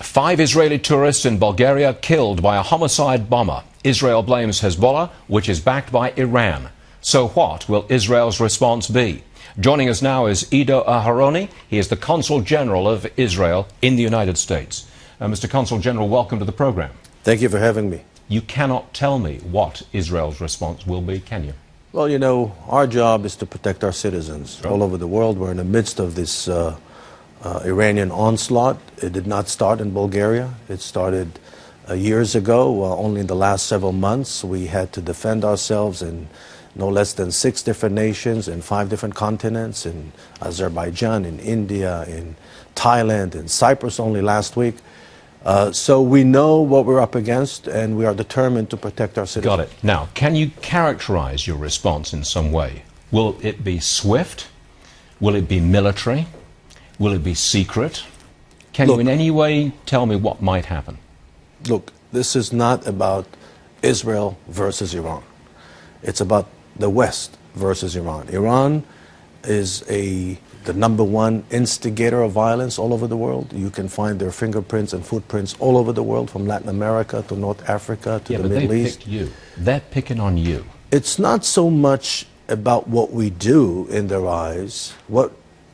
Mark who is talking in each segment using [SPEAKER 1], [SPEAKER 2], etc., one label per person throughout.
[SPEAKER 1] 5 Israeli tourists in Bulgaria killed by a homicide bomber. Israel blames Hezbollah, which is backed by Iran. So what will Israel's response be? Joining us now is Ido Aharoni. He is the Consul General of Israel in the United States. Mr. Consul General, welcome to the program.
[SPEAKER 2] Thank you for having me.
[SPEAKER 1] You cannot tell me what Israel's response will be, can you?
[SPEAKER 2] Well, you know, our job is to protect our citizens all over the world. We're in the midst of this Iranian onslaught. It did not start in Bulgaria. It started years ago. Only in the last several months, we had to defend ourselves in no less than 6 different nations, in 5 different continents, in Azerbaijan, in India, in Thailand, in Cyprus only last week. So we know what we're up against, and we are determined to protect our citizens.
[SPEAKER 1] Got it. Now, can you characterize your response in some way? Will it be swift? Will it be military? Will it be secret? Can you in any way tell me what might happen?
[SPEAKER 2] Look, this is not about Israel versus Iran. It's about the West versus Iran. Iran is the #1 instigator of violence all over the world. You can find their fingerprints and footprints all over the world, from Latin America to North Africa to the Middle East.
[SPEAKER 1] Picked you. They're picking on you.
[SPEAKER 2] It's not so much about what we do in their eyes. What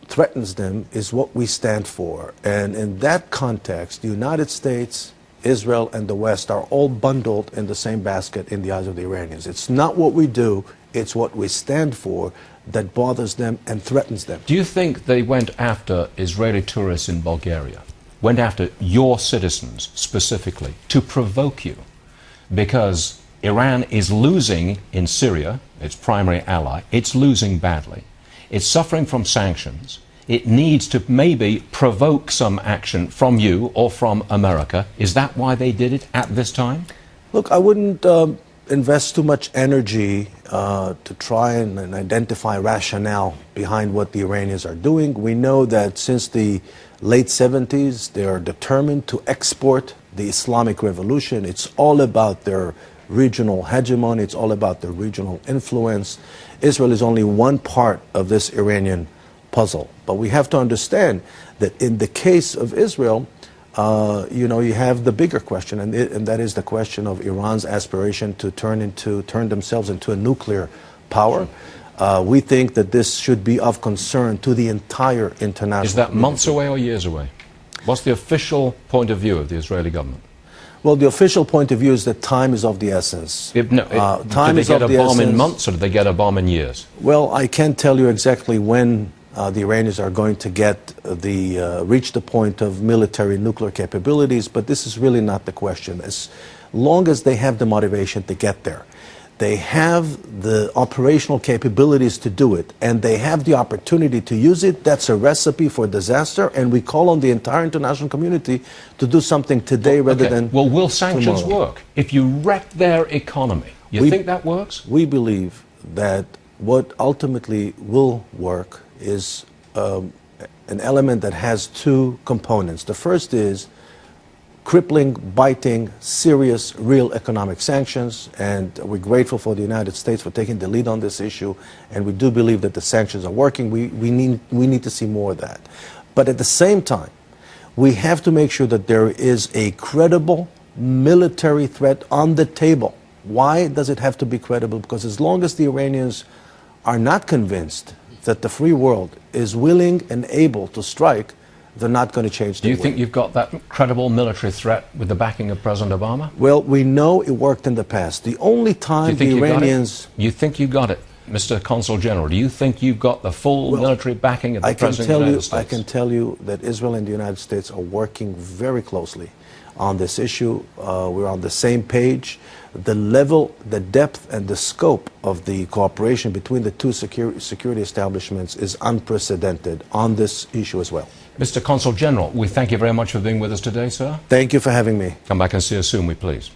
[SPEAKER 2] threatens them is what we stand for. And in that context, the United States, Israel, and the West are all bundled in the same basket in the eyes of the Iranians. It's not what we do, it's what we stand for that bothers them and threatens them.
[SPEAKER 1] Do you think they went after Israeli tourists in Bulgaria, went after your citizens specifically to provoke you? Because Iran is losing in Syria, its primary ally. It's losing badly. It's suffering from sanctions. It needs to maybe provoke some action from you or from America. Is that why they did it at this time?
[SPEAKER 2] Look, I wouldn't invest too much energy to try and identify rationale behind what the Iranians are doing. We know that since the late 70s, they are determined to export the Islamic revolution. It's all about their regional hegemony. It's all about their regional influence. Israel is only one part of this Iranian puzzle. But we have to understand that in the case of Israel, you have the bigger question, and that is the question of Iran's aspiration to turn themselves into a nuclear power. We think that this should be of concern to the entire international community.
[SPEAKER 1] Is that months away or years away? What's the official point of view of the Israeli government?
[SPEAKER 2] Well, the official point of view is that time is of the essence.
[SPEAKER 1] Do they get a bomb in months or do they get a bomb in years?
[SPEAKER 2] Well, I can't tell you exactly when the Iranians are going to reach the point of military nuclear capabilities, but this is really not the question. As long as they have the motivation to get there, they have the operational capabilities to do it, and they have the opportunity to use it, that's a recipe for disaster, and we call on the entire international community to do something today rather than
[SPEAKER 1] Well, will sanctions
[SPEAKER 2] tomorrow.
[SPEAKER 1] work if you wreck their economy? You think that works?
[SPEAKER 2] We believe that what ultimately will work is an element that has 2 components. The first is crippling, biting, serious, real economic sanctions, and we're grateful for the United States for taking the lead on this issue, and we do believe that the sanctions are working. We need to see more of that. But at the same time, we have to make sure that there is a credible military threat on the table. Why does it have to be credible? Because as long as the Iranians are not convinced that the free world is willing and able to strike, they're not going to change their way.
[SPEAKER 1] Do you think you've got that credible military threat with the backing of President Obama?
[SPEAKER 2] Well, we know it worked in the past. The only time the Iranians...
[SPEAKER 1] You think you got it, Mr. Consul General? Do you think you've got the full military backing of the President of the United States?
[SPEAKER 2] I can tell you that Israel and the United States are working very closely on this issue. We're on the same page. The level, the depth, and the scope of the cooperation between the 2 security establishments is unprecedented on this issue as well.
[SPEAKER 1] Mr. Consul General, we thank you very much for being with us today, sir.
[SPEAKER 2] Thank you for having me.
[SPEAKER 1] Come back and see us soon, we please.